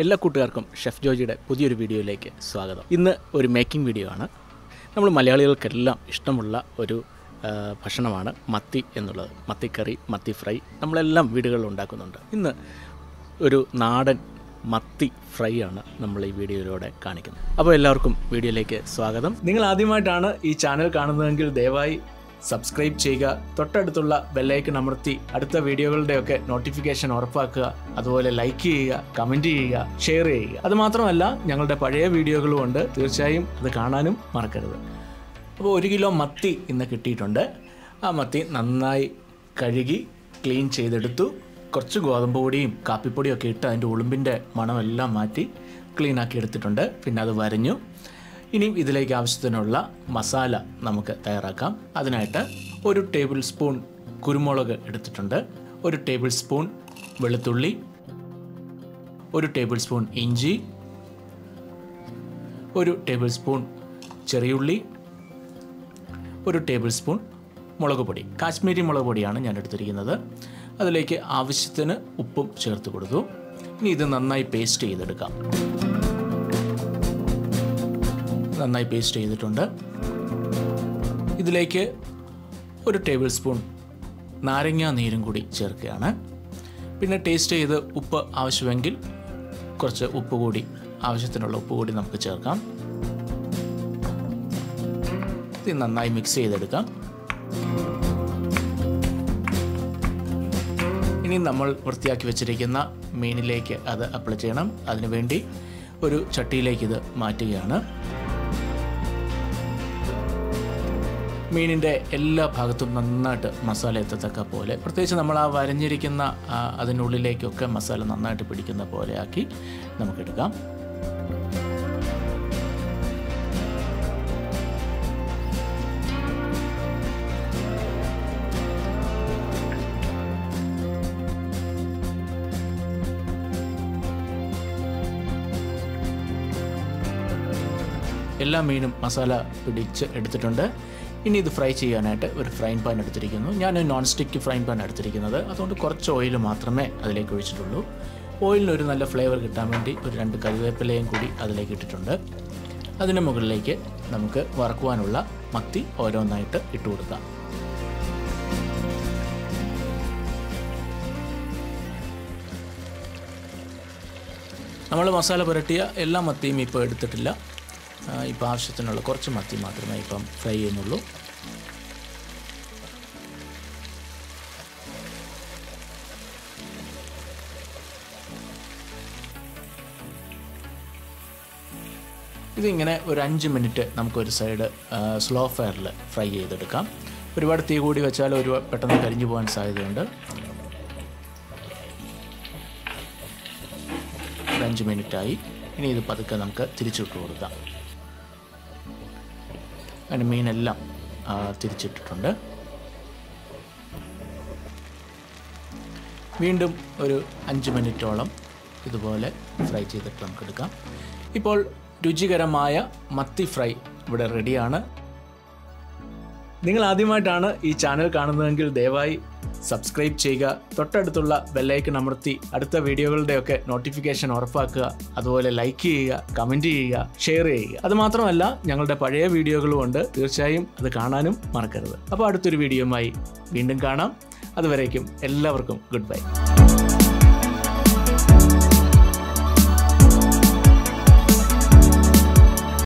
എല്ലാ കൂട്ടുകാർക്കും ഷെഫ് ജോജിയുടെ പുതിയൊരു വീഡിയോയിലേക്ക് സ്വാഗതം. ഇന്ന് ഒരു മേക്കിംഗ് വീഡിയോ ആണ്. നമ്മൾ മലയാളികൾക്കെല്ലാം ഇഷ്ടമുള്ള ഒരു ഭക്ഷണമാണ് മത്തി എന്നുള്ളത്. മത്തിക്കറി, മത്തി ഫ്രൈ നമ്മളെല്ലാം വീടുകളിൽ ഉണ്ടാക്കുന്നുണ്ട്. ഇന്ന് ഒരു നാടൻ മത്തി ഫ്രൈ ആണ് നമ്മൾ ഈ വീഡിയോയിലൂടെ കാണിക്കുന്നത്. അപ്പോൾ എല്ലാവർക്കും വീഡിയോയിലേക്ക് സ്വാഗതം. നിങ്ങൾ ആദ്യമായിട്ടാണ് ഈ ചാനൽ കാണുന്നതെങ്കിൽ ദയവായി സബ്സ്ക്രൈബ് ചെയ്യുക, തൊട്ടടുത്തുള്ള ബെല്ലൈക്കൺ അമർത്തി അടുത്ത വീഡിയോകളുടെയൊക്കെ നോട്ടിഫിക്കേഷൻ ഉറപ്പാക്കുക. അതുപോലെ ലൈക്ക് ചെയ്യുക, കമൻറ്റ് ചെയ്യുക, ഷെയർ ചെയ്യുക. അതുമാത്രമല്ല, ഞങ്ങളുടെ പഴയ വീഡിയോകളും ഉണ്ട്, തീർച്ചയായും അത് കാണാനും മറക്കരുത്. അപ്പോൾ 1 കിലോ മത്തി ഇന്ന് കിട്ടിയിട്ടുണ്ട്. ആ മത്തി നന്നായി കഴുകി ക്ലീൻ ചെയ്തെടുത്തു. കുറച്ച് ഗോതമ്പ് പൊടിയും കാപ്പിപ്പൊടിയും ഒക്കെ ഇട്ട് അതിൻ്റെ ഉളുമ്പിൻ്റെ മണമെല്ലാം മാറ്റി ക്ലീനാക്കി എടുത്തിട്ടുണ്ട്. പിന്നെ അത് വരഞ്ഞു. ഇനിയും ഇതിലേക്ക് ആവശ്യത്തിനുള്ള മസാല നമുക്ക് തയ്യാറാക്കാം. അതിനായിട്ട് 1 ടേബിൾ സ്പൂൺ കുരുമുളക് എടുത്തിട്ടുണ്ട്, 1 ടേബിൾ സ്പൂൺ വെളുത്തുള്ളി, 1 ടേബിൾ സ്പൂൺ ഇഞ്ചി, 1 ടേബിൾ സ്പൂൺ ചെറിയുള്ളി, 1 ടേബിൾ സ്പൂൺ മുളക് പൊടി. കാശ്മീരി മുളക് പൊടിയാണ് ഞാൻ എടുത്തിരിക്കുന്നത്. അതിലേക്ക് ആവശ്യത്തിന് ഉപ്പും ചേർത്ത് കൊടുത്തു. ഇനി ഇത് നന്നായി പേസ്റ്റ് ചെയ്തെടുക്കാം. നന്നായി പേസ്റ്റ് ചെയ്തിട്ടുണ്ട്. ഇതിലേക്ക് 1 ടേബിൾ സ്പൂൺ നാരങ്ങാ നീരും കൂടി ചേർക്കുകയാണ്. പിന്നെ ടേസ്റ്റ് ചെയ്ത് ഉപ്പ് ആവശ്യമെങ്കിൽ കുറച്ച് ഉപ്പ് കൂടി, ആവശ്യത്തിനുള്ള ഉപ്പ് കൂടി നമുക്ക് ചേർക്കാം. ഇത് നന്നായി മിക്സ് ചെയ്തെടുക്കാം. ഇനി നമ്മൾ വൃത്തിയാക്കി വെച്ചിരിക്കുന്ന മീനിലേക്ക് അത് അപ്ലൈ ചെയ്യണം. അതിനുവേണ്ടി ഒരു ചട്ടിയിലേക്ക് ഇത് മാറ്റുകയാണ്. മീനിൻ്റെ എല്ലാ ഭാഗത്തും നന്നായിട്ട് മസാല എത്തത്തക്ക പോലെ, പ്രത്യേകിച്ച് നമ്മൾ ആ വരഞ്ഞിരിക്കുന്ന അതിനുള്ളിലേക്കൊക്കെ മസാല നന്നായിട്ട് പിടിക്കുന്ന പോലെ ആക്കി നമുക്കെടുക്കാം. എല്ലാ മീനും മസാല പിടിച്ച് എടുത്തിട്ടുണ്ട്. ഇനി ഇത് ഫ്രൈ ചെയ്യാനായിട്ട് ഒരു ഫ്രൈങ് പാൻ എടുത്തിരിക്കുന്നു. ഞാൻ നോൺ സ്റ്റിക്ക് ഫ്രൈങ് പാൻ എടുത്തിരിക്കുന്നത്, അതുകൊണ്ട് കുറച്ച് ഓയിൽ മാത്രമേ അതിലേക്ക് ഒഴിച്ചിട്ടുള്ളൂ. ഓയിലിനൊരു നല്ല ഫ്ലേവർ കിട്ടാൻ വേണ്ടി ഒരു 2 കറിവേപ്പിലയും കൂടി അതിലേക്ക് ഇട്ടിട്ടുണ്ട്. അതിന് മുകളിലേക്ക് നമുക്ക് വറക്കുവാനുള്ള മത്തി ഓരോന്നായിട്ട് ഇട്ട് കൊടുക്കാം. നമ്മൾ മസാല പുരട്ടിയ എല്ലാ മത്തിയും ഇപ്പോൾ എടുത്തിട്ടില്ല. ഇപ്പോൾ ആവശ്യത്തിനുള്ള കുറച്ച് മത്തി മാത്രമേ ഇപ്പം ഫ്രൈ ചെയ്യുന്നുള്ളൂ. ഇതിങ്ങനെ ഒരു 5 മിനിറ്റ് നമുക്കൊരു സൈഡ് സ്ലോ ഫയറിൽ ഫ്രൈ ചെയ്തെടുക്കാം. ഒരുപാട് തീ കൂടി വെച്ചാൽ പെട്ടെന്ന് കരിഞ്ഞു പോകാൻ സാധ്യതയുണ്ട്. 5 മിനിറ്റായി. ഇനി ഇത് പതുക്കെ നമുക്ക് തിരിച്ചിട്ട് കൊടുക്കാം. അങ്ങനെ മീനെല്ലാം തിരിച്ചിട്ടിട്ടുണ്ട്. വീണ്ടും ഒരു 5 മിനിറ്റോളം ഇതുപോലെ ഫ്രൈ ചെയ്തിട്ട് നമുക്ക് എടുക്കാം. ഇപ്പോൾ രുചികരമായ മത്തി ഫ്രൈ ഇവിടെ റെഡിയാണ്. നിങ്ങൾ ആദ്യമായിട്ടാണ് ഈ ചാനൽ കാണുന്നതെങ്കിൽ ദയവായി സബ്സ്ക്രൈബ് ചെയ്യുക, തൊട്ടടുത്തുള്ള ബെല്ലൈക്കൺ അമർത്തി അടുത്ത വീഡിയോകളുടെയൊക്കെ നോട്ടിഫിക്കേഷൻ ഉറപ്പാക്കുക. അതുപോലെ ലൈക്ക് ചെയ്യുക, കമൻറ്റ് ചെയ്യുക, ഷെയർ ചെയ്യുക. അതുമാത്രമല്ല, ഞങ്ങളുടെ പഴയ വീഡിയോകളും ഉണ്ട്, തീർച്ചയായും അത് കാണാനും മറക്കരുത്. അപ്പോൾ അടുത്തൊരു വീഡിയോയുമായി വീണ്ടും കാണാം. അതുവരേക്കും എല്ലാവർക്കും ഗുഡ് ബൈ.